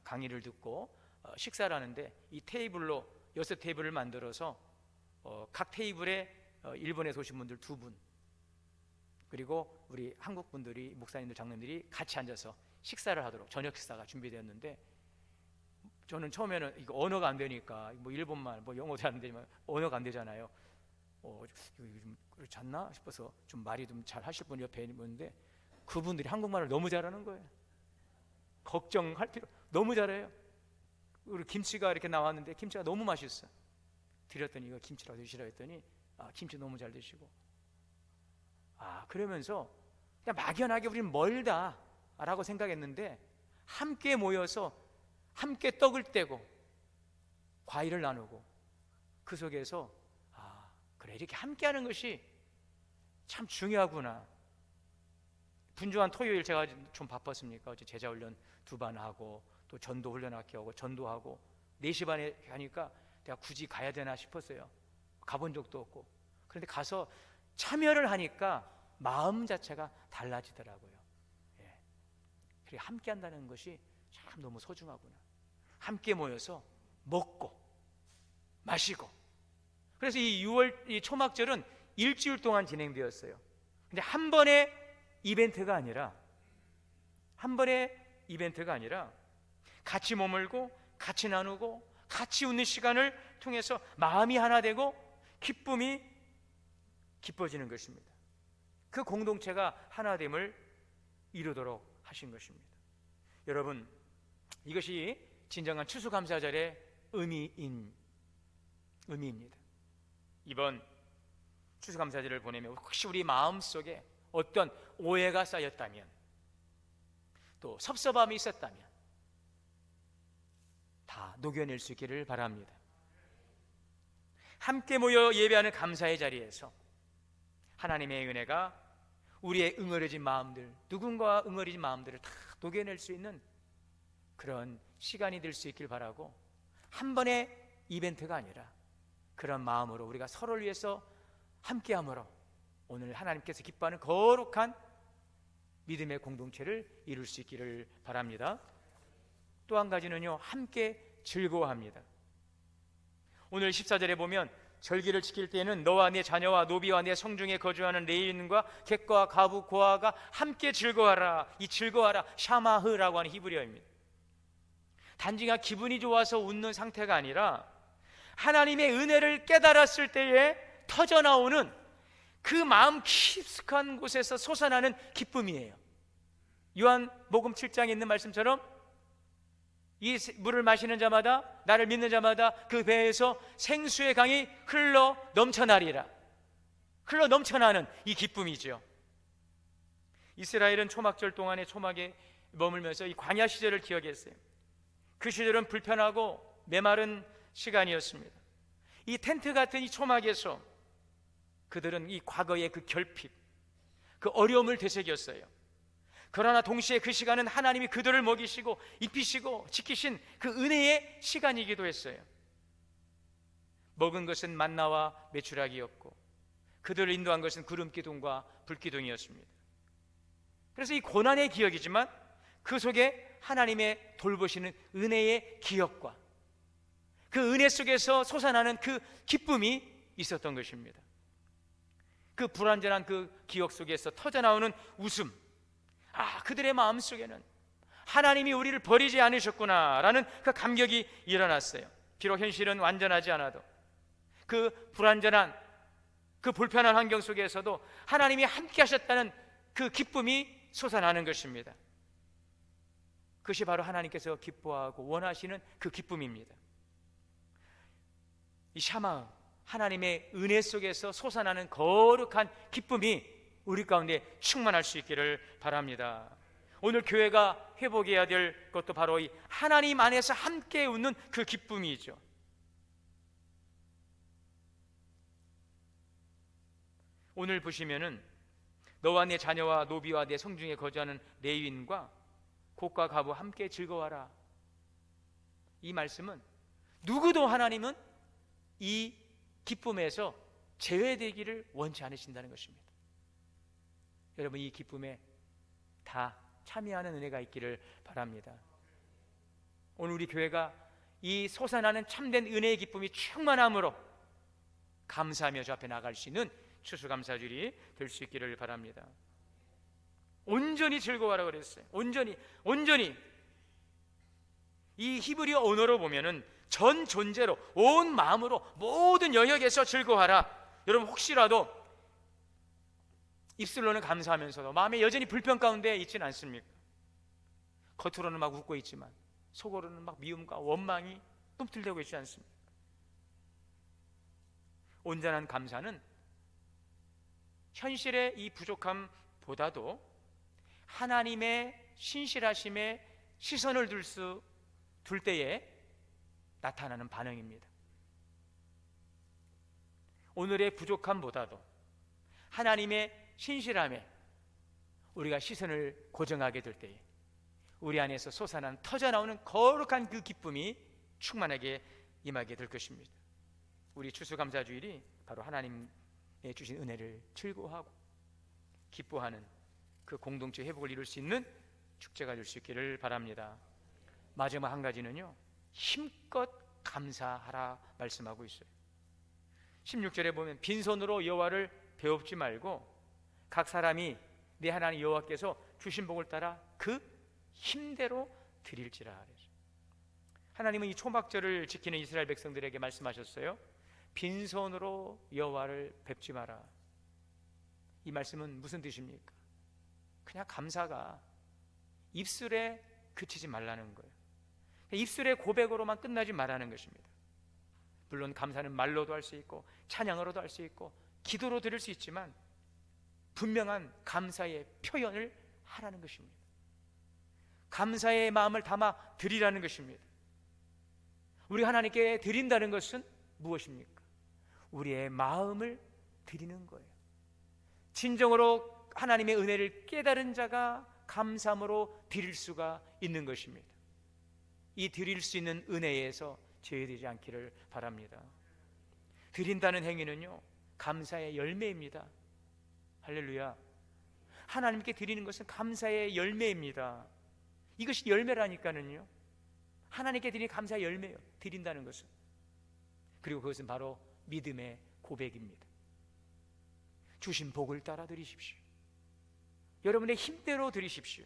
강의를 듣고 식사를 하는데, 이 테이블로 6테이블을 만들어서 각 테이블에 일본에서 오신 분들 2분, 그리고 우리 한국 분들이, 목사님들 장로님들이 같이 앉아서 식사를 하도록 저녁 식사가 준비되었는데, 저는 처음에는 이거 언어가 안 되니까, 뭐 일본말 뭐 영어도 안 되지만 언어가 안 되잖아요. 이거 좀 그렇지 않나 싶어서 좀 말이 좀 잘 하실 분 옆에 있는데, 그분들이 한국말을 너무 잘하는 거예요. 걱정할 필요, 너무 잘해요. 우리 김치가 이렇게 나왔는데 김치가 너무 맛있어. 드렸더니 이거 김치라고 드시라 했더니 김치 너무 잘 드시고, 그러면서 그냥 막연하게 우리는 멀다 라고 생각했는데, 함께 모여서 함께 떡을 떼고 과일을 나누고, 그 속에서 그래, 이렇게 함께하는 것이 참 중요하구나. 분주한 토요일 제가 좀 바빴습니까? 어제 제자훈련 2반 하고, 또 전도 훈련학교 하고 전도하고, 4시 반에 가니까 내가 굳이 가야 되나 싶었어요. 가본 적도 없고. 그런데 가서 참여를 하니까 마음 자체가 달라지더라고요. 그래, 함께 한다는 것이 참 너무 소중하구나. 함께 모여서 먹고 마시고. 그래서 이 6월 이 초막절은 일주일 동안 진행되었어요. 근데 한 번의 이벤트가 아니라 같이 머물고 같이 나누고 같이 웃는 시간을 통해서 마음이 하나 되고 기쁨이 깊어지는 것입니다. 그 공동체가 하나됨을 이루도록 하신 것입니다. 여러분, 이것이 진정한 추수감사절의 의미입니다. 이번 추수감사절을 보내면 혹시 우리 마음속에 어떤 오해가 쌓였다면, 또 섭섭함이 있었다면 다 녹여낼 수 있기를 바랍니다. 함께 모여 예배하는 감사의 자리에서 하나님의 은혜가 우리의 응어려진 마음들, 누군가 응어려진 마음들을 다 녹여낼 수 있는 그런 시간이 될 수 있길 바라고, 한 번의 이벤트가 아니라 그런 마음으로 우리가 서로를 위해서 함께함으로 오늘 하나님께서 기뻐하는 거룩한 믿음의 공동체를 이룰 수 있기를 바랍니다. 또 한 가지는요, 함께 즐거워합니다. 오늘 14절에 보면, 절기를 지킬 때에는 너와 네 자녀와 노비와 내 성중에 거주하는 레위인과 객과 가부 고아가 함께 즐거워하라. 이 즐거워하라, 샤마흐라고 하는 히브리어입니다. 단지 그냥 기분이 좋아서 웃는 상태가 아니라 하나님의 은혜를 깨달았을 때에 터져나오는 그 마음 깊숙한 곳에서 솟아나는 기쁨이에요. 요한복음 7장에 있는 말씀처럼 이 물을 마시는 자마다, 나를 믿는 자마다 그 배에서 생수의 강이 흘러 넘쳐나리라. 흘러 넘쳐나는 이 기쁨이죠. 이스라엘은 초막절 동안에 초막에 머물면서 이 광야 시절을 기억했어요. 그 시절은 불편하고 메마른 시간이었습니다. 이 텐트 같은 이 초막에서 그들은 이 과거의 그 결핍, 그 어려움을 되새겼어요. 그러나 동시에 그 시간은 하나님이 그들을 먹이시고 입히시고 지키신 그 은혜의 시간이기도 했어요. 먹은 것은 만나와 메추라기였고 그들을 인도한 것은 구름기둥과 불기둥이었습니다. 그래서 이 고난의 기억이지만 그 속에 하나님의 돌보시는 은혜의 기억과 그 은혜 속에서 솟아나는 그 기쁨이 있었던 것입니다. 그 불완전한 그 기억 속에서 터져나오는 웃음, 그들의 마음속에는 하나님이 우리를 버리지 않으셨구나라는 그 감격이 일어났어요. 비록 현실은 완전하지 않아도 그 불완전한 그 불편한 환경 속에서도 하나님이 함께 하셨다는 그 기쁨이 솟아나는 것입니다. 그것이 바로 하나님께서 기뻐하고 원하시는 그 기쁨입니다. 이 샤마, 하나님의 은혜 속에서 솟아나는 거룩한 기쁨이 우리 가운데 충만할 수 있기를 바랍니다. 오늘 교회가 회복해야 될 것도 바로 이 하나님 안에서 함께 웃는 그 기쁨이죠. 오늘 보시면은 너와 내 자녀와 노비와 내 성중에 거주하는 레위인과 곡과 가부 함께 즐거워하라. 이 말씀은 누구도 하나님은 이 기쁨에서 제외되기를 원치 않으신다는 것입니다. 여러분, 이 기쁨에 다 참여하는 은혜가 있기를 바랍니다. 오늘 우리 교회가 이 솟아나는 참된 은혜의 기쁨이 충만함으로 감사하며 주 앞에 나갈 수 있는 추수감사주일이 될 수 있기를 바랍니다. 온전히 즐거워하라 그랬어요. 온전히 이 히브리어 언어로 보면은 전 존재로, 온 마음으로, 모든 영역에서 즐거워하라. 여러분, 혹시라도 입술로는 감사하면서도 마음에 여전히 불평 가운데 있지는 않습니까? 겉으로는 막 웃고 있지만 속으로는 막 미움과 원망이 꿈틀대고 있지 않습니까? 온전한 감사는 현실의 이 부족함보다도 하나님의 신실하심에 시선을 둘 때에 나타나는 반응입니다. 오늘의 부족함보다도 하나님의 신실함에 우리가 시선을 고정하게 될 때에 우리 안에서 솟아난 터져나오는 거룩한 그 기쁨이 충만하게 임하게 될 것입니다. 우리 추수감사주일이 바로 하나님의 주신 은혜를 즐거워하고 기뻐하는 그 공동체 회복을 이룰 수 있는 축제가 될 수 있기를 바랍니다. 마지막 한 가지는요, 힘껏 감사하라 말씀하고 있어요. 16절에 보면 빈손으로 여호와를 배웁지 말고 각 사람이 내 하나님 여호와께서 주신 복을 따라 그 힘대로 드릴지라. 하나님은 이 초막절을 지키는 이스라엘 백성들에게 말씀하셨어요. 빈손으로 여호와를 뵙지 마라. 이 말씀은 무슨 뜻입니까? 그냥 감사가 입술에 그치지 말라는 거예요. 입술의 고백으로만 끝나지 말라는 것입니다. 물론 감사는 말로도 할 수 있고 찬양으로도 할 수 있고 기도로 드릴 수 있지만 분명한 감사의 표현을 하라는 것입니다. 감사의 마음을 담아 드리라는 것입니다. 우리 하나님께 드린다는 것은 무엇입니까? 우리의 마음을 드리는 거예요. 진정으로 하나님의 은혜를 깨달은 자가 감사함으로 드릴 수가 있는 것입니다. 이 드릴 수 있는 은혜에서 제외되지 않기를 바랍니다. 드린다는 행위는요, 감사의 열매입니다. 할렐루야. 하나님께 드리는 것은 감사의 열매입니다. 이것이 열매라니까는요. 하나님께 드리는 감사의 열매예요. 드린다는 것은. 그리고 그것은 바로 믿음의 고백입니다. 주신 복을 따라 드리십시오. 여러분의 힘대로 드리십시오.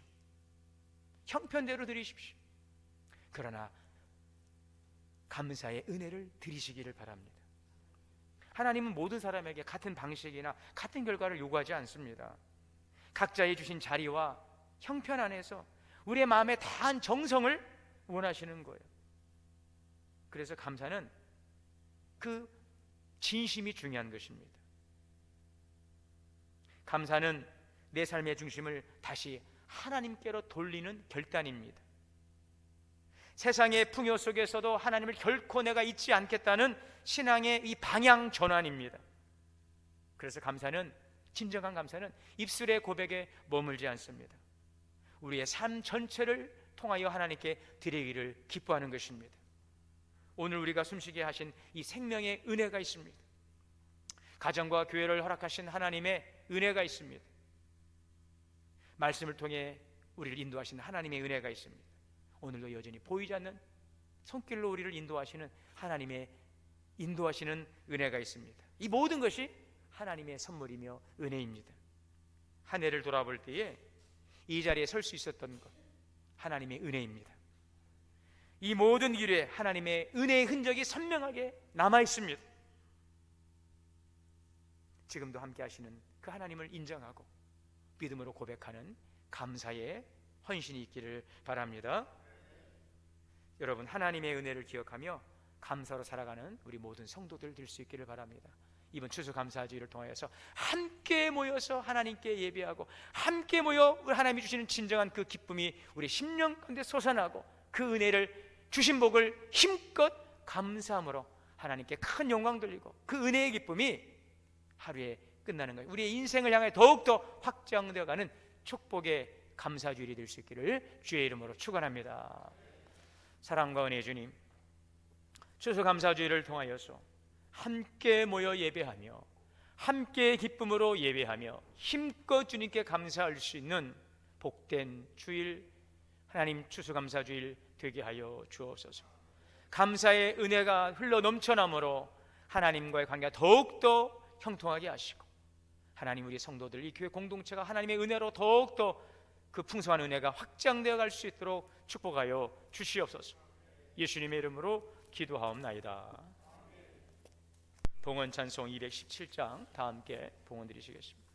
형편대로 드리십시오. 그러나 감사의 은혜를 드리시기를 바랍니다. 하나님은 모든 사람에게 같은 방식이나 같은 결과를 요구하지 않습니다. 각자의 주신 자리와 형편 안에서 우리의 마음에 다한 정성을 원하시는 거예요. 그래서 감사는 그 진심이 중요한 것입니다. 감사는 내 삶의 중심을 다시 하나님께로 돌리는 결단입니다. 세상의 풍요 속에서도 하나님을 결코 내가 잊지 않겠다는 신앙의 이 방향 전환입니다. 그래서 감사는, 진정한 감사는 입술의 고백에 머물지 않습니다. 우리의 삶 전체를 통하여 하나님께 드리기를 기뻐하는 것입니다. 오늘 우리가 숨쉬게 하신 이 생명의 은혜가 있습니다. 가정과 교회를 허락하신 하나님의 은혜가 있습니다. 말씀을 통해 우리를 인도하신 하나님의 은혜가 있습니다. 오늘도 여전히 보이지 않는 손길로 우리를 인도하시는 하나님의 인도하시는 은혜가 있습니다. 이 모든 것이 하나님의 선물이며 은혜입니다. 한 해를 돌아볼 때에 이 자리에 설 수 있었던 것, 하나님의 은혜입니다. 이 모든 길에 하나님의 은혜의 흔적이 선명하게 남아 있습니다. 지금도 함께 하시는 그 하나님을 인정하고 믿음으로 고백하는 감사의 헌신이 있기를 바랍니다. 여러분, 하나님의 은혜를 기억하며 감사로 살아가는 우리 모든 성도들 될 수 있기를 바랍니다. 이번 추수감사주일을 통하여서 함께 모여서 하나님께 예배하고 함께 모여 하나님이 주시는 진정한 그 기쁨이 우리 심령 가운데 솟아나고 그 은혜를 주신 복을 힘껏 감사함으로 하나님께 큰 영광 돌리고 그 은혜의 기쁨이 하루의 끝나는 거예요. 우리의 인생을 향해 더욱더 확장되어가는 축복의 감사주일이 될 수 있기를 주의 이름으로 축원합니다. 사랑과 은혜의 주님, 추수감사주일을 통하여서 함께 모여 예배하며 함께 기쁨으로 예배하며 힘껏 주님께 감사할 수 있는 복된 주일, 하나님 추수감사주일 되게 하여 주옵소서. 감사의 은혜가 흘러 넘쳐나므로 하나님과의 관계가 더욱더 형통하게 하시고, 하나님 우리 성도들, 이 교회 공동체가 하나님의 은혜로 더욱더 그 풍성한 은혜가 확장되어 갈 수 있도록 축복하여 주시옵소서. 예수님의 이름으로 기도하옵나이다. 봉헌 찬송 217장 다 함께 봉헌 드리시겠습니다.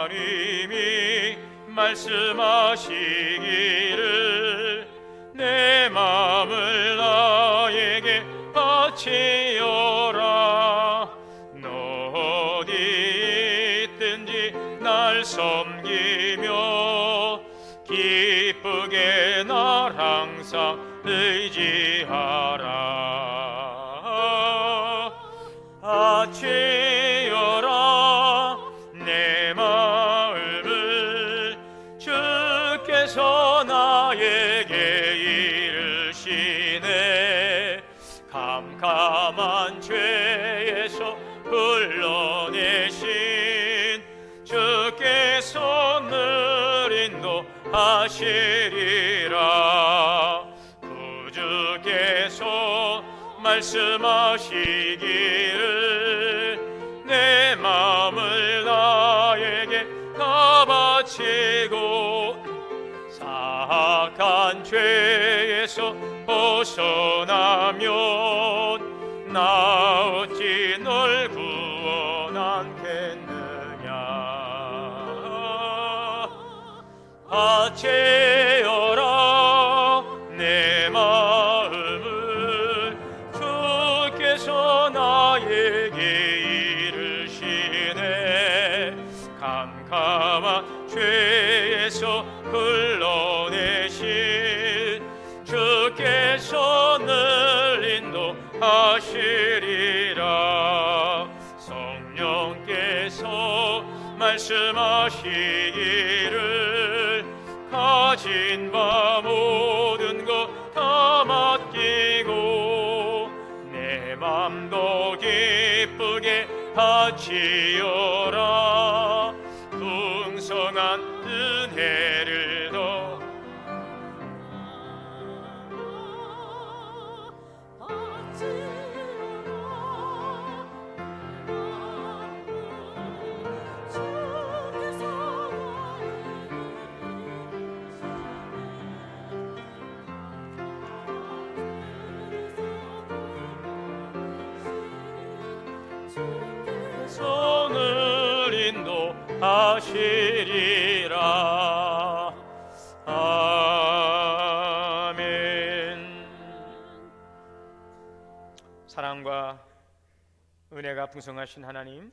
하나님이 말씀하시기를 내 마음을 나에게 바치어라. 너 어디 있든지 날 섬기며 기쁘게 날 항상 의지하라. 바치어라 내 마음을 주께서 나에게 이르시네. 캄캄한 죄에서 불러내신 주께서 늘 인도하시리라. 구주께서 말씀하시기를 내 마음을 나에게 다 바치고 사악한 죄에서 벗어나면 나 어찌 널 구원하겠느냐. 바치어라 내 마음을 주께서 나에게 이르시네. 캄캄한 죄에서 불러내신 주께서 늘 인도하시리라. 성령께서 말씀하시기를 가진 바 모든 것 다 맡기고 내 맘도 기쁘게 바치어라. 풍성한 은혜를 더 손을 인도하시리라. 아멘. 사랑과 은혜가 풍성하신 하나님,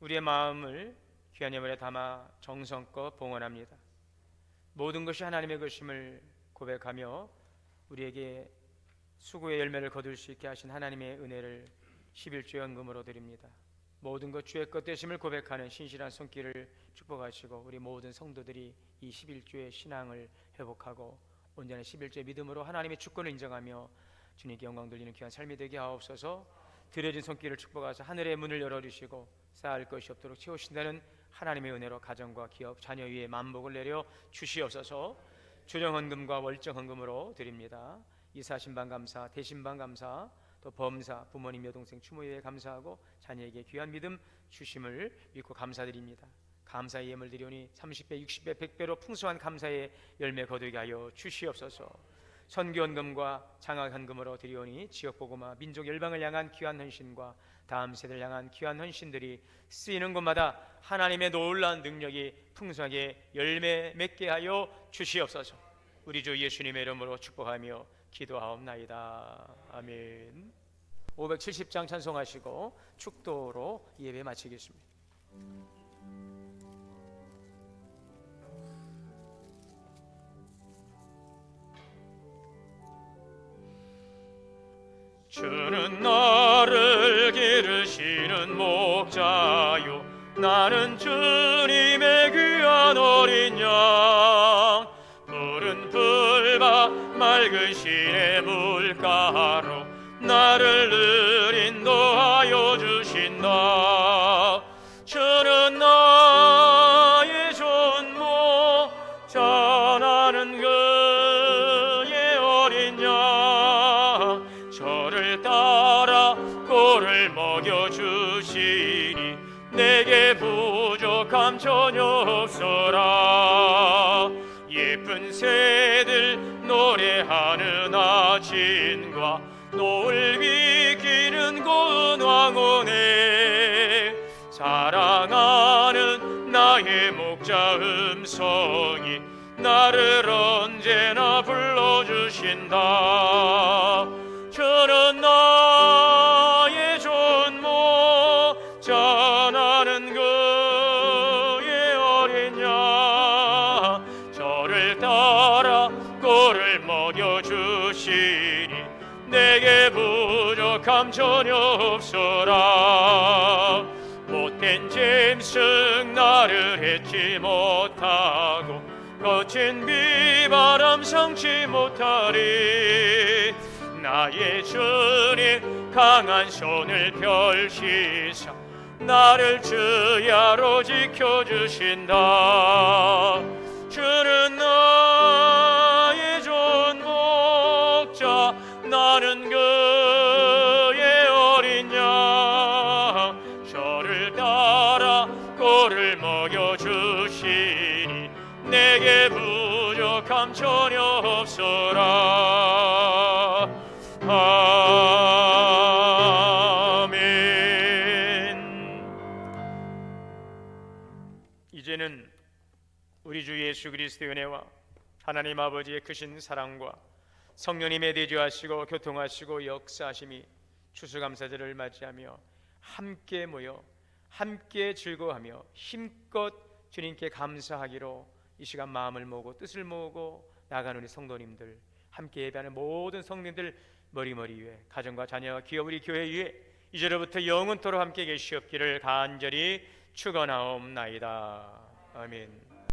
우리의 마음을 귀한 예물에 담아 정성껏 봉헌합니다. 모든 것이 하나님의 것임을 고백하며 우리에게 수고의 열매를 거둘 수 있게 하신 하나님의 은혜를 11조 연금으로 드립니다. 모든 것 주의 것 되심을 고백하는 신실한 손길을 축복하시고 우리 모든 성도들이 이 11조의 신앙을 회복하고 온전한 11조의 믿음으로 하나님의 주권을 인정하며 주님께 영광 돌리는 귀한 삶이 되게 하옵소서. 드려진 손길을 축복하셔서 하늘의 문을 열어주시고 쌓을 것이 없도록 채우신다는 하나님의 은혜로 가정과 기업, 자녀 위에 만복을 내려 주시옵소서. 주정헌금과 월정헌금으로 드립니다. 이사 신방 감사, 대신방 감사, 또 범사, 부모님, 여동생, 추모에 감사하고 자녀에게 귀한 믿음 주심을 믿고 감사드립니다. 감사의 예물 드리오니 30배, 60배, 100배로 풍성한 감사의 열매 거두게 하여 주시옵소서. 선교헌금과 장학헌금으로 드리오니 지역복음화, 민족 열방을 향한 귀한 헌신과 다음 세대를 향한 귀한 헌신들이 쓰이는 곳마다 하나님의 놀라운 능력이 풍성하게 열매 맺게 하여 주시옵소서. 우리 주 예수님의 이름으로 축복하며 기도하옵나이다. 아멘. 570장 찬송하시고 축도로 예배 마치겠습니다. 주는 나를 기르시는 목자요, 나는 주님의 귀한 어린 양. 푸른 풀밭 맑은 시내 물가로 나를 늘 인도하여 주신다. 주는 나의 좋은 목자, 나는 그의 어린 양. 저를 따라 꼴을 먹여주시니 내게 부족함 전혀 없어라. 예쁜 새들 노래하는 아침과 노을 비키는 고운 황혼에 사랑하는 나의 목자 음성이 나를 언제나 불러주신다. 주는 나의 좋은 목자, 나는 그의 어린 양. 저를 따라 꼴을 먹여주시니 내게 부족함 전혀 없어라. 못된 짐승 나를 해치 못하고 거친 비바람 상치 못하리. 나의 주님 강한 손을 펼치사 나를 주야로 지켜주신다. 주는 나의 좋은 목자, 나는 그의 어린 양. 저를 따라 꼴을 먹여주시니 내게 부족함 전혀 없어라. 아멘. 이제는 우리 주 예수 그리스도의 은혜와 하나님 아버지의 크신 사랑과 성령님의 내주하시고 교통하시고 역사하심이 추수감사절을 맞이하며 함께 모여 함께 즐거워하며 힘껏 주님께 감사하기로 이 시간 마음을 모으고 뜻을 모으고 나가는 우리 성도님들, 함께 예배하는 모든 성도님들 머리머리 위에 가정과 자녀와 기업 우리 교회 위에 이제로부터 영원토록 함께 계시옵기를 간절히 축원하옵나이다. 아멘.